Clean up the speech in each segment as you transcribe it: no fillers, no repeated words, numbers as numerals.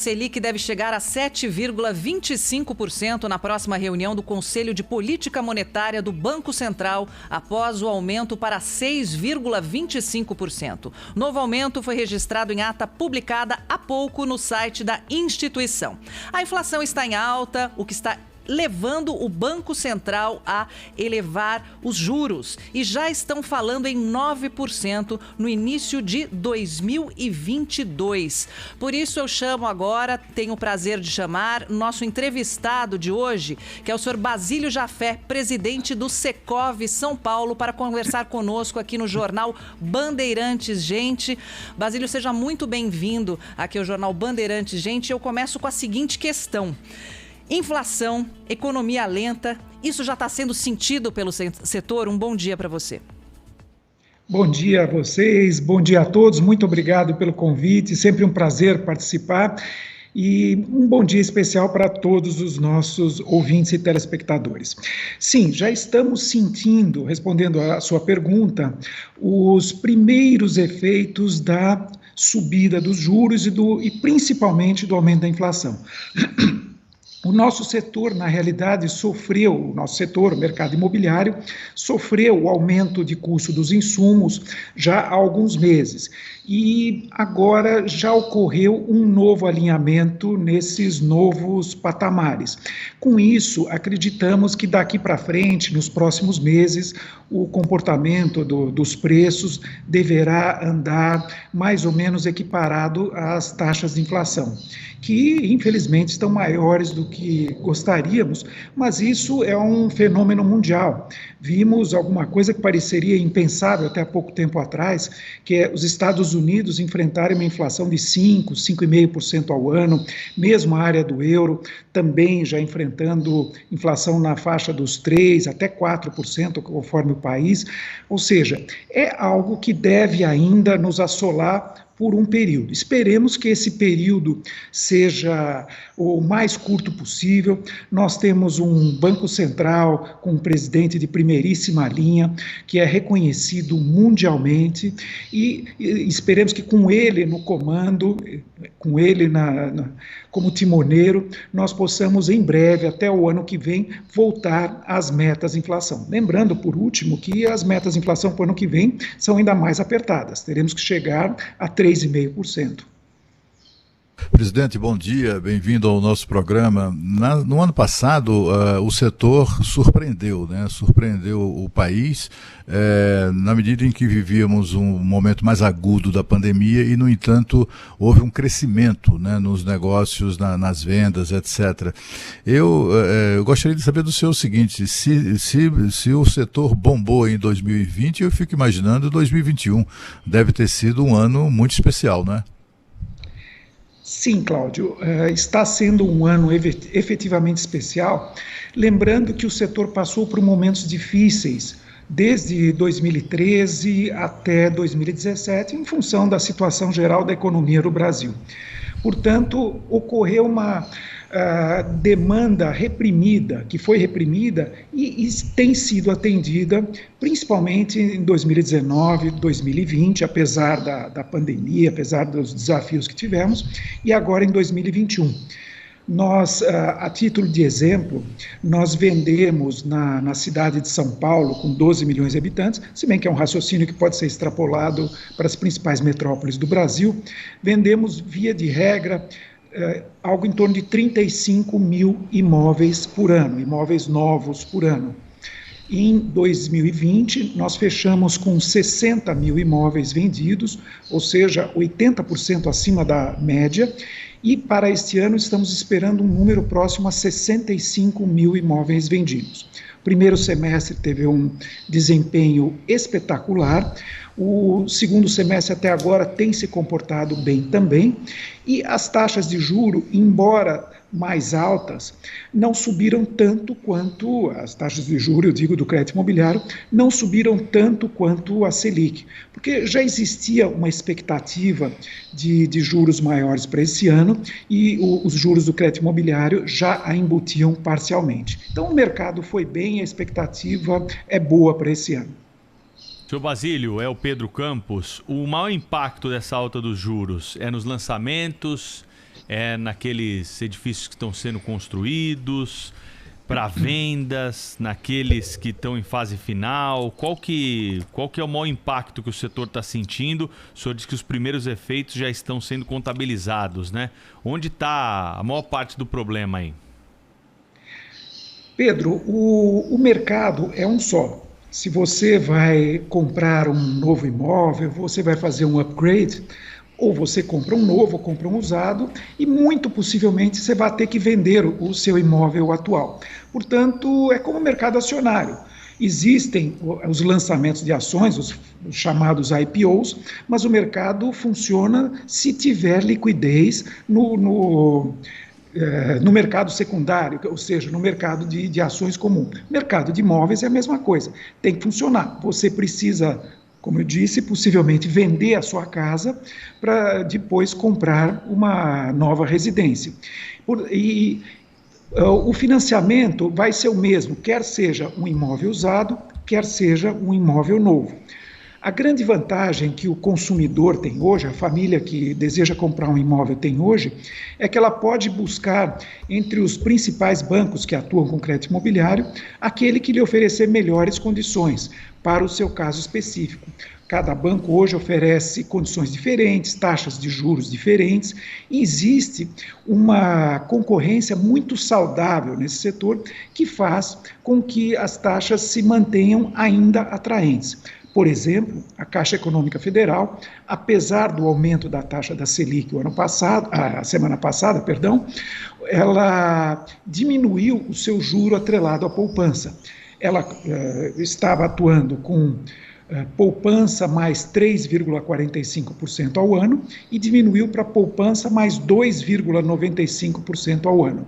Selic deve chegar a 7,25% na próxima reunião do Conselho de Política Monetária do Banco Central, após o aumento para 6,25%. Novo aumento foi registrado em ata publicada há pouco no site da instituição. A inflação está em alta, o que está levando o Banco Central a elevar os juros. E já estão falando em 9% no início de 2022. Por isso eu chamo agora, tenho o prazer de chamar, nosso entrevistado de hoje, que é o senhor Basílio Jafé, presidente do Secov São Paulo, para conversar conosco aqui no Jornal Bandeirantes Gente. Basílio, seja muito bem-vindo aqui ao Jornal Bandeirantes Gente. Eu começo com a seguinte questão. Inflação, economia lenta, isso já está sendo sentido pelo setor? Um bom dia para você. Bom dia a vocês, bom dia a todos, muito obrigado pelo convite, sempre um prazer participar e um bom dia especial para todos os nossos ouvintes e telespectadores. Sim, já estamos sentindo, respondendo à sua pergunta, os primeiros efeitos da subida dos juros e principalmente do aumento da inflação. O nosso setor, na realidade, o mercado imobiliário, sofreu o aumento de custo dos insumos já há alguns meses. E agora já ocorreu um novo alinhamento nesses novos patamares. Com isso, acreditamos que daqui para frente, nos próximos meses, o comportamento dos preços deverá andar mais ou menos equiparado às taxas de inflação, que infelizmente estão maiores do que gostaríamos, mas isso é um fenômeno mundial. Vimos alguma coisa que pareceria impensável até há pouco tempo atrás, que é os Estados Unidos enfrentarem uma inflação de 5,5% ao ano, mesmo a área do euro também já enfrentando inflação na faixa dos 3% até 4%, conforme o país. Ou seja, é algo que deve ainda nos assolar por um período. Esperemos que esse período seja o mais curto possível. Nós temos um Banco Central com um presidente de primeiríssima linha, que é reconhecido mundialmente, e esperemos que com ele no comando, com ele como timoneiro, nós possamos em breve, até o ano que vem, voltar às metas de inflação. Lembrando, por último, que as metas de inflação para o ano que vem são ainda mais apertadas. Teremos que chegar a 3,5%. Presidente, bom dia, bem-vindo ao nosso programa. No ano passado, o setor surpreendeu, né? Surpreendeu o país, na medida em que vivíamos um momento mais agudo da pandemia e, no entanto, houve um crescimento, né, nos negócios, nas vendas, etc. Eu gostaria de saber do senhor o seguinte, se o setor bombou em 2020, eu fico imaginando 2021. Deve ter sido um ano muito especial, não é? Sim, Cláudio, está sendo um ano efetivamente especial, lembrando que o setor passou por momentos difíceis, desde 2013 até 2017, em função da situação geral da economia no Brasil. Portanto, ocorreu uma demanda reprimida, que foi reprimida e tem sido atendida, principalmente em 2019, 2020, apesar da pandemia, apesar dos desafios que tivemos, e agora em 2021. Nós, a título de exemplo, nós vendemos na cidade de São Paulo, com 12 milhões de habitantes, se bem que é um raciocínio que pode ser extrapolado para as principais metrópoles do Brasil, vendemos, via de regra, algo em torno de 35 mil imóveis por ano, imóveis novos por ano. Em 2020, nós fechamos com 60 mil imóveis vendidos, ou seja, 80% acima da média, e para este ano estamos esperando um número próximo a 65 mil imóveis vendidos. O primeiro semestre teve um desempenho espetacular, o segundo semestre até agora tem se comportado bem também, e as taxas de juro, embora mais altas, não subiram tanto quanto as taxas de juros, eu digo do crédito imobiliário, não subiram tanto quanto a Selic, porque já existia uma expectativa de juros maiores para esse ano e os juros do crédito imobiliário já a embutiam parcialmente. Então o mercado foi bem, a expectativa é boa para esse ano. Senhor Basílio, é o Pedro Campos. O maior impacto dessa alta dos juros é nos lançamentos, É naqueles edifícios que estão sendo construídos, para vendas, naqueles que estão em fase final? Qual que é o maior impacto que o setor está sentindo? O senhor diz que os primeiros efeitos já estão sendo contabilizados, né? Onde está a maior parte do problema aí? Pedro, o mercado é um só. Se você vai comprar um novo imóvel, você vai fazer um upgrade, ou você compra um novo, ou compra um usado, e muito possivelmente você vai ter que vender o seu imóvel atual. Portanto, é como o mercado acionário. Existem os lançamentos de ações, os chamados IPOs, mas o mercado funciona se tiver liquidez no mercado secundário, ou seja, no mercado de ações comum. Mercado de imóveis é a mesma coisa, tem que funcionar. Você precisa, como eu disse, possivelmente vender a sua casa para depois comprar uma nova residência. O financiamento vai ser o mesmo, quer seja um imóvel usado, quer seja um imóvel novo. A grande vantagem que o consumidor tem hoje, a família que deseja comprar um imóvel tem hoje, é que ela pode buscar entre os principais bancos que atuam com crédito imobiliário, aquele que lhe oferecer melhores condições para o seu caso específico. Cada banco hoje oferece condições diferentes, taxas de juros diferentes, e existe uma concorrência muito saudável nesse setor que faz com que as taxas se mantenham ainda atraentes. Por exemplo, a Caixa Econômica Federal, apesar do aumento da taxa da Selic a semana passada, ela diminuiu o seu juro atrelado à poupança. Ela estava atuando com poupança mais 3,45% ao ano e diminuiu para poupança mais 2,95% ao ano.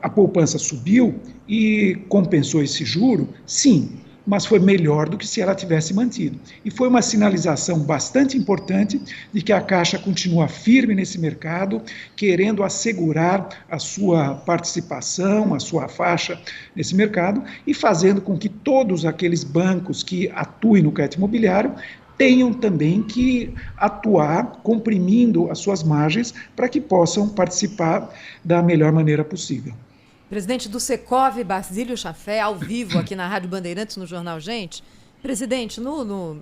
A poupança subiu e compensou esse juro? Sim, mas foi melhor do que se ela tivesse mantido. E foi uma sinalização bastante importante de que a Caixa continua firme nesse mercado, querendo assegurar a sua participação, a sua faixa nesse mercado e fazendo com que todos aqueles bancos que atuem no crédito imobiliário tenham também que atuar comprimindo as suas margens para que possam participar da melhor maneira possível. Presidente do Secov, Basílio Jafé, ao vivo aqui na Rádio Bandeirantes, no Jornal Gente. Presidente,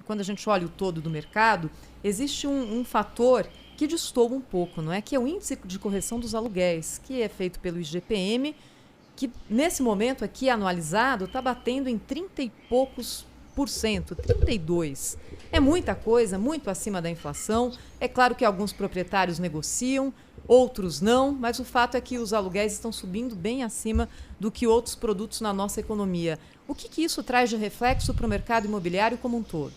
quando a gente olha o todo do mercado, existe um fator que destoa um pouco, não é? Que é o índice de correção dos aluguéis, que é feito pelo IGPM, que nesse momento aqui anualizado está batendo em 30 e poucos %, 32%. É muita coisa, muito acima da inflação. É claro que alguns proprietários negociam, outros não, mas o fato é que os aluguéis estão subindo bem acima do que outros produtos na nossa economia. O que isso traz de reflexo para o mercado imobiliário como um todo?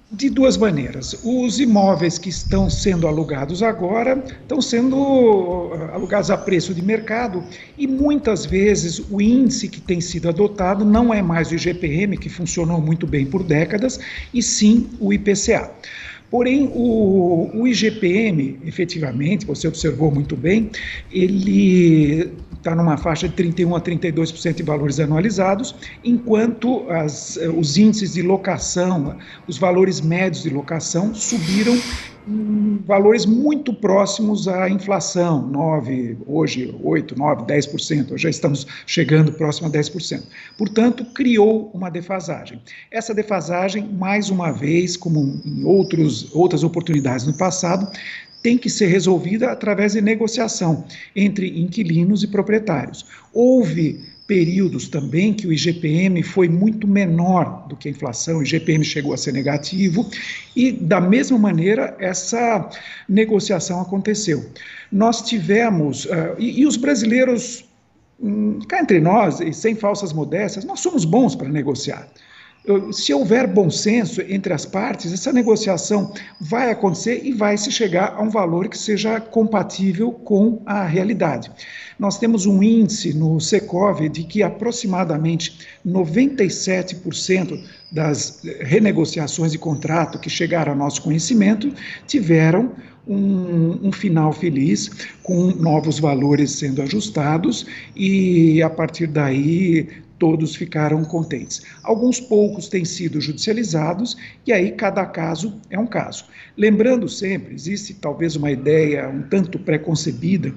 De duas maneiras. Os imóveis que estão sendo alugados agora estão sendo alugados a preço de mercado e muitas vezes o índice que tem sido adotado não é mais o IGPM, que funcionou muito bem por décadas, e sim o IPCA. Porém, o IGPM, efetivamente, você observou muito bem, ele está numa faixa de 31% a 32% de valores anualizados, enquanto os índices de locação, os valores médios de locação subiram em valores muito próximos à inflação, 9%, hoje 8%, 9%, 10%, já estamos chegando próximo a 10%. Portanto, criou uma defasagem. Essa defasagem, mais uma vez, como em outras oportunidades no passado, tem que ser resolvida através de negociação entre inquilinos e proprietários. Houve períodos também que o IGPM foi muito menor do que a inflação, o IGPM chegou a ser negativo e, da mesma maneira, essa negociação aconteceu. Nós tivemos, e os brasileiros, cá entre nós, e sem falsas modéstias, nós somos bons para negociar. Se houver bom senso entre as partes, essa negociação vai acontecer e vai se chegar a um valor que seja compatível com a realidade. Nós temos um índice no Secov de que aproximadamente 97% das renegociações de contrato que chegaram ao nosso conhecimento tiveram um final feliz, com novos valores sendo ajustados e, a partir daí, todos ficaram contentes. Alguns poucos têm sido judicializados e aí cada caso é um caso. Lembrando sempre, existe talvez uma ideia um tanto preconcebida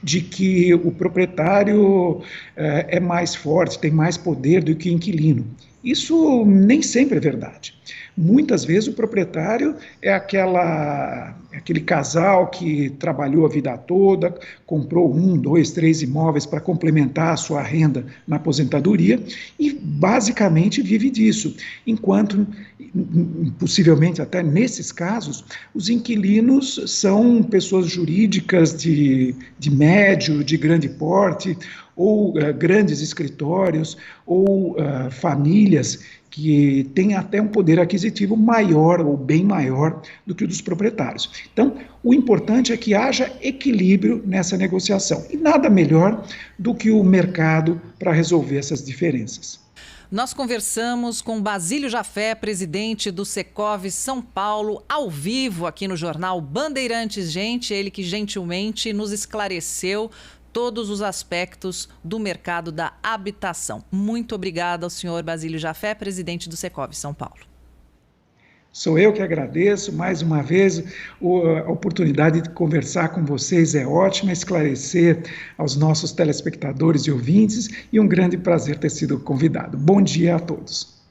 de que o proprietário é mais forte, tem mais poder do que o inquilino. Isso nem sempre é verdade. Muitas vezes o proprietário é aquele casal que trabalhou a vida toda, comprou 1, 2, 3 imóveis para complementar a sua renda na aposentadoria e basicamente vive disso, enquanto, possivelmente até nesses casos, os inquilinos são pessoas jurídicas de médio, de grande porte, ou grandes escritórios, ou famílias que têm até um poder aquisitivo maior ou bem maior do que o dos proprietários. Então, o importante é que haja equilíbrio nessa negociação. E nada melhor do que o mercado para resolver essas diferenças. Nós conversamos com Basílio Jafé, presidente do Secov São Paulo, ao vivo aqui no jornal Bandeirantes. Gente, ele que gentilmente nos esclareceu todos os aspectos do mercado da habitação. Muito obrigada ao senhor Basílio Jafé, presidente do Secov São Paulo. Sou eu que agradeço, mais uma vez, a oportunidade de conversar com vocês é ótima, esclarecer aos nossos telespectadores e ouvintes, e um grande prazer ter sido convidado. Bom dia a todos.